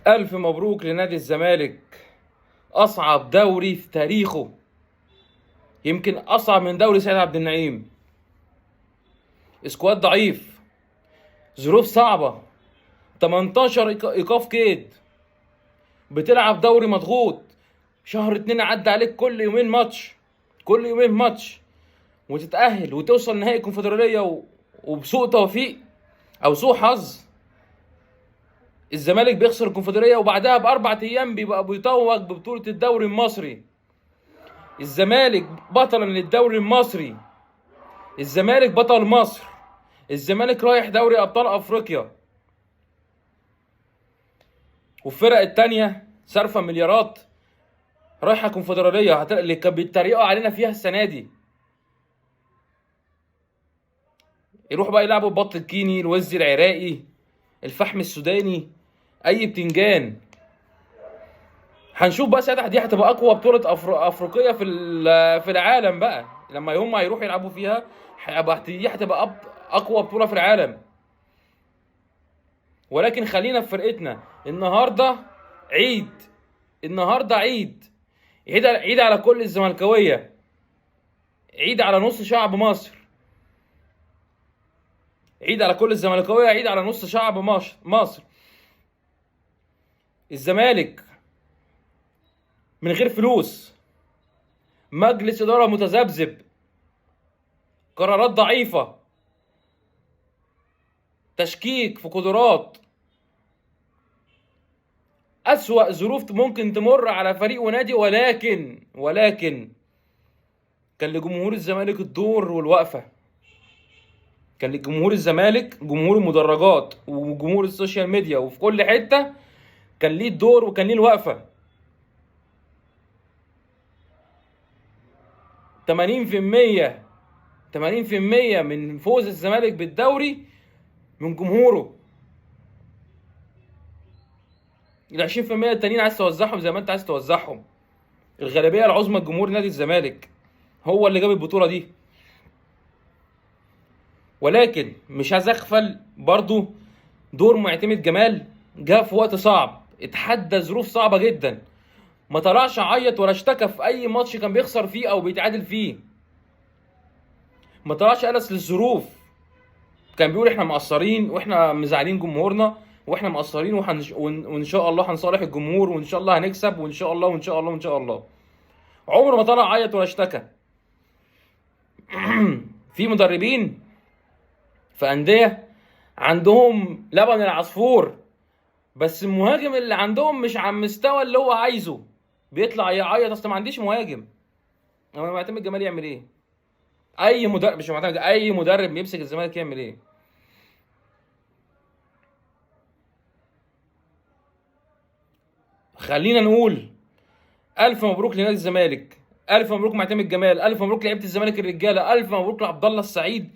ألف مبروك لنادي الزمالك. أصعب دوري في تاريخه، يمكن أصعب من دوري سيد عبد النعيم. اسكواد ضعيف، ظروف صعبة، 18 إيقاف قيد، بتلعب دوري مضغوط. شهر 2 عدى عليك كل يومين ماتش، كل يومين ماتش، وتتأهل وتوصل نهائي الكونفدرالية وبسوء توفيق أو سوء حظ الزمالك بيخسر الكونفدرالية، وبعدها بأربع أيام بيبقى بيتوج ببطولة الدوري المصري. الزمالك بطلا للدوري المصري، الزمالك بطل مصر، الزمالك رايح دوري ابطال افريقيا، والفرق التانية صارفه مليارات رايحه كونفدراليه اللي كانوا بيتريقوا علينا فيها السنه دي. يروحوا بقى يلعبوا البط الكيني، الوز العراقي، الفحم السوداني، اي بتنجان. هنشوف بقى ساعتها دي هتبقى اقوى بطوله افريقيه في العالم بقى، لما هم هيروحوا يلعبوا فيها دي هتبقى اقوى بطوله في العالم. ولكن خلينا في فرقتنا النهارده. عيد، النهارده عيد، عيد على كل الزملكاويه، عيد على نص شعب مصر، عيد على كل الزملكاويه، عيد على نص شعب مصر. الزمالك من غير فلوس، مجلس اداره متذبذب، قرارات ضعيفه، تشكيك في قدرات، أسوأ ظروف ممكن تمر على فريق ونادي. ولكن كان لجمهور الزمالك الدور والوقفة. كان لجمهور الزمالك، جمهور المدرجات وجمهور السوشيال ميديا وفي كل حتة، كان ليه الدور وكان ليه الوقفة. 80% 80% من فوز الزمالك بالدوري من جمهوره. ال 20% التانيين عايز توزعهم زي ما انت عايز توزعهم. الغالبية العظمى جمهور نادي الزمالك هو اللي جاب البطولة دي. ولكن مش عايز اغفل برضو دور معتمد جمال. جاء في وقت صعب، اتحدى ظروف صعبة جدا، ما طلعش عيط ولا اشتكى في اي ماتش كان بيخسر فيه او بيتعادل فيه. ما طلعش قلس للظروف، كان بيقول احنا مقصرين واحنا مزعلين جمهورنا واحنا مقصرين وان شاء الله هنصالح الجمهور وان شاء الله هنكسب وان شاء الله وان شاء الله وان شاء الله. عمره ما طلع عيط ولا اشتكى. في مدربين في أندية عندهم لبن العصفور، بس المهاجم اللي عندهم مش على المستوى اللي هو عايزه، بيطلع يعيط اصل ما عنديش مهاجم. انا معتمد جمال يعمل ايه؟ اي مدرب، مش معتمد، اي مدرب بيمسك الزمالك يعمل ايه؟ خلينا نقول الف مبروك لنادي الزمالك، الف مبروك معتمد جمال، الف مبروك لعيبه الزمالك الرجاله، الف مبروك لعبد الله السعيد.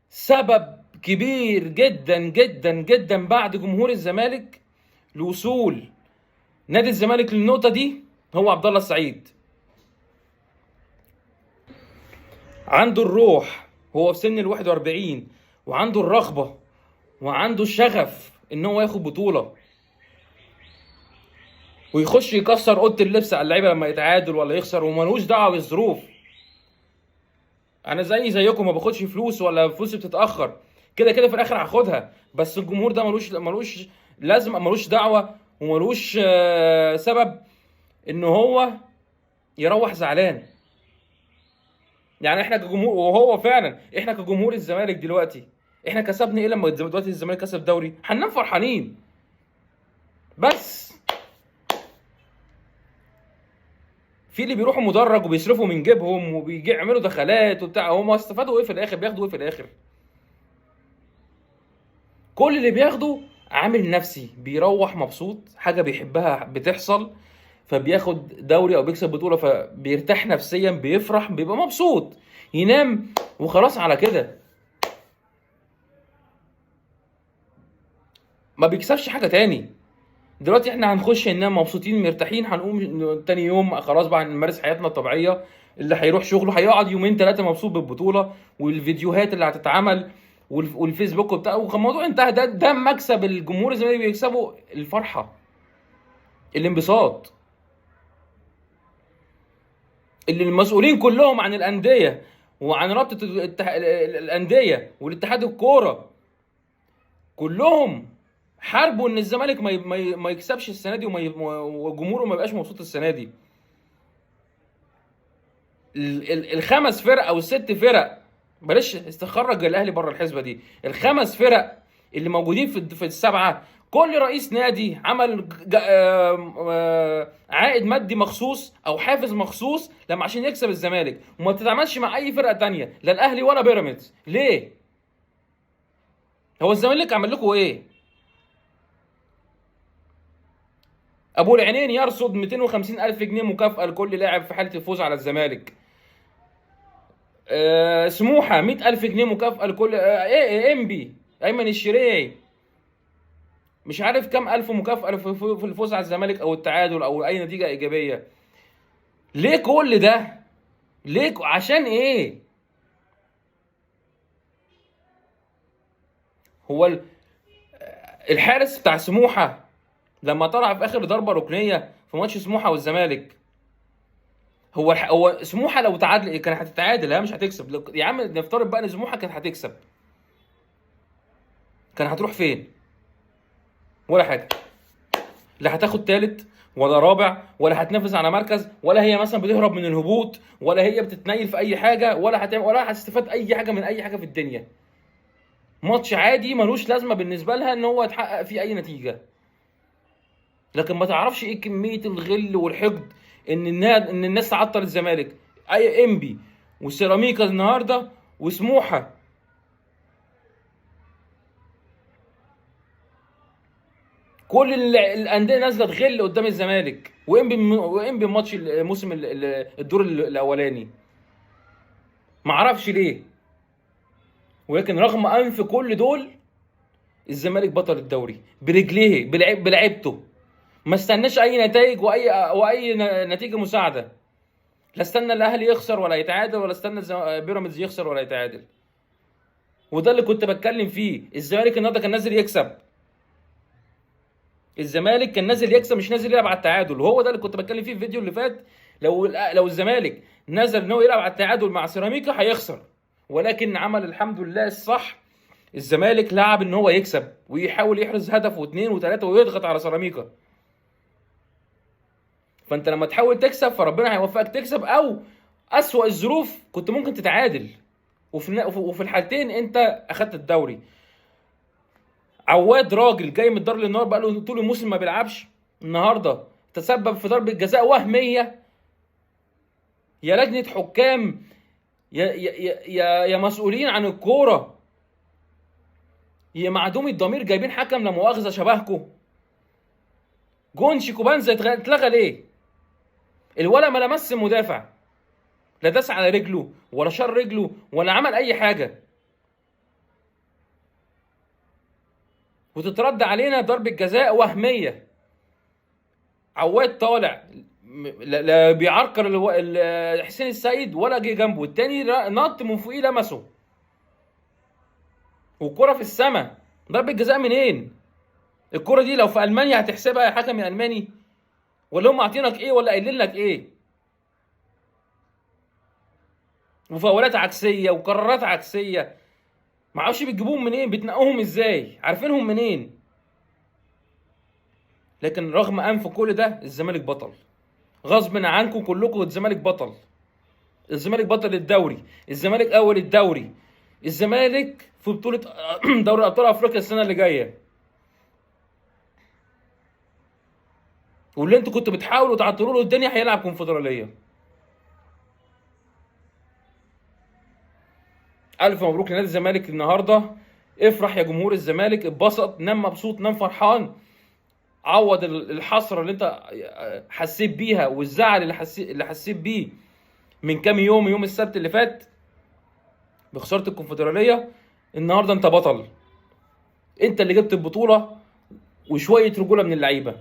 سبب كبير جدا جدا جدا بعد جمهور الزمالك لوصول نادي الزمالك للنقطه دي هو عبد الله السعيد. عنده الروح، هو في سن ال 41، وعنده الرغبه وعنده الشغف ان هو ياخد بطوله ويخش يكسر اوضه اللبس على اللعيبه لما يتعادل ولا يخسر، ومالوش دعوه بالظروف. انا زيكم ما باخدش فلوس ولا فلوسي بتتاخر، كده كده في الاخر هاخدها، بس الجمهور ده ملوش لازم، ملوش دعوه وملوش سبب ان هو يروح زعلان. يعني احنا كجمهور، وهو فعلا احنا كجمهور الزمالك دلوقتي احنا كسبنا ايه لما دلوقتي الزمالك كسب دوري؟ هننام فرحانين. بس في اللي بيروحوا مدرج وبيصرفوا من جيبهم وبيجي يعملوا دخلات وبتاع، هم استفادوا ايه في الاخر؟ بياخدوا ايه في الاخر؟ كل اللي بياخده عامل نفسي بيروح مبسوط، حاجه بيحبها بتحصل، فبياخد دوري او بيكسب بطوله فبيرتاح نفسيا، بيفرح، بيبقى مبسوط، ينام وخلاص على كده. ما بيكسبش حاجه تاني. دلوقتي احنا هنخش ننام مبسوطين مرتاحين، هنقوم تاني يوم خلاص بقى هنمارس حياتنا الطبيعيه. اللي هيروح شغله هيقعد يومين ثلاثه مبسوط بالبطوله والفيديوهات اللي هتتعمل والفيسبوك وبتاع، والموضوع انتهى. ده مكسب الجمهور الزمالك، بيكسبوا الفرحه. الانبساط اللي المسؤولين كلهم عن الانديه وعن رابطه الانديه والاتحاد الكوره كلهم حاربوا ان الزمالك ما يكسبش السنه دي وجمهوره ما يبقاش مبسوط السنه دي. الخمس فرق او الست فرق، بلاش استخرج الاهلي بره الحسبه دي، الخمس فرق اللي موجودين في السبعه، كل رئيس نادي عمل عائد مادي مخصوص او حافز مخصوص لما عشان يكسب الزمالك، وما بتتعاملش مع اي فرقه تانية، لا الاهلي ولا بيراميدز. ليه؟ هو الزمالك عمل لكم ايه؟ ابو العينين يرصد 250,000 جنيه مكافاه لكل لاعب في حاله الفوز على الزمالك. سموحه 100,000 جنيه مكافاه لكل انبي ايمن الشريعي مش عارف كام الف مكافاه في الفوز على الزمالك او التعادل او اي نتيجه ايجابيه. ليه كل ده؟ ليه؟ عشان ايه؟ هو الحارس بتاع سموحه لما طلع في اخر ضربه ركنيه في ماتش سموحه والزمالك، هو سموحه لو تعادل كانت هتتعادل، ها مش هتكسب. يا عم نفترض بقى ان سموحه كانت هتكسب، كان هتروح فين؟ ولا حاجه. لا هتاخد تالت ولا رابع ولا هتنافس على مركز، ولا هي مثلا بتهرب من الهبوط، ولا هي بتتنيل في اي حاجه، ولا هتعمل ولا هتستفاد اي حاجه من اي حاجه في الدنيا. ماتش عادي ملوش لازمه بالنسبه لها ان هو يتحقق فيه اي نتيجه. لكن ما تعرفش ايه كميه الغل والحقد ان الناس تعطل الزمالك. اي انبي وسيراميكا النهارده وسموحه، كل الانديه نازله تغل قدام الزمالك، وانبي ماتش الموسم الدور الاولاني. ما اعرفش ليه، ولكن رغم انف كل دول الزمالك بطل الدوري برجليه بلعبته. ما استناش اي نتائج واي نتيجه مساعده. لا استنى الاهلي يخسر ولا يتعادل، ولا استنى بيراميدز يخسر ولا يتعادل. وده اللي كنت بتكلم فيه. الزمالك النهارده كان نازل يكسب، الزمالك كان نازل يكسب مش نازل يلعب على التعادل. وهو ده اللي كنت بتكلم فيه في الفيديو اللي فات. لو الزمالك نزل ان هو يلعب على التعادل مع سيراميكا هيخسر، ولكن عمل الحمد لله الصح. الزمالك لعب ان هو يكسب ويحاول يحرز هدف واثنين وثلاثه ويضغط على سيراميكا. فانت لما تحاول تكسب فربنا هيوفقك تكسب، او اسوأ الظروف كنت ممكن تتعادل، وفي الحالتين انت اخدت الدوري. عواد راجل جاي من الدار للنار بقى له طول الموسم ما بيلعبش، النهارده تسبب في ضربه جزاء وهميه. يا لجنه حكام، يا مسؤولين عن الكوره، يا معدومي الضمير جايبين حكم لا مؤاخذه شبهكم. جون شيكوبانزا اتلغى ليه؟ الولا ما لمس المدافع، لا داس على رجله ولا شال رجله ولا عمل اي حاجه، وتترد علينا ضربه جزاء وهميه. عواد طالع لا بيعرقل حسين السيد ولا جه جنبه، التاني نط من فوقيه لمسه، والكره في السماء. ضربه جزاء منين؟ الكره دي لو في المانيا هتحسبها يا حكم يا الماني؟ ولا هم عاطينك ايه ولا قايلين لك ايه؟ وفاولات عكسيه وقرارات عكسيه، ما اعرفش بتجيبوهم منين، بتنقوهم ازاي، عارفينهم منين؟ لكن رغم انف كل ده الزمالك بطل، غصب عنكم كلكم. الزمالك بطل، الزمالك بطل الدوري، الزمالك اول الدوري، الزمالك في بطوله دوري ابطال افريقيا السنه اللي جايه. واللي انتوا كنتوا بتحاولوا تعطلوا له الدنيا هيلعب كونفدراليه. الف مبروك لنادي الزمالك النهارده. افرح يا جمهور الزمالك، اتبسط، نام مبسوط، نام فرحان. عوض الحسره اللي انت حسيت بيها والزعل اللي حسيت بيه من كام يوم السبت اللي فات بخساره الكونفدراليه. النهارده انت بطل، انت اللي جبت البطوله وشويه رجوله من اللعيبه.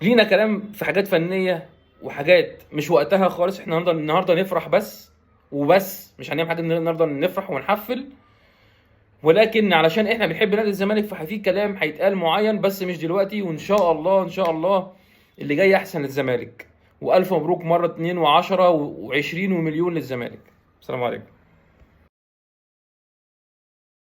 لينا كلام في حاجات فنيه وحاجات مش وقتها خالص. احنا النهارده نفرح بس وبس، مش هنعمل حاجه النهارده، نفرح ونحفل. ولكن علشان احنا بنحب نادي الزمالك ففي كلام هيتقال معين، بس مش دلوقتي. وان شاء الله ان شاء الله اللي جاي احسن للزمالك. والف مبروك مره 2 و10 و20 ومليون للزمالك. السلام عليكم.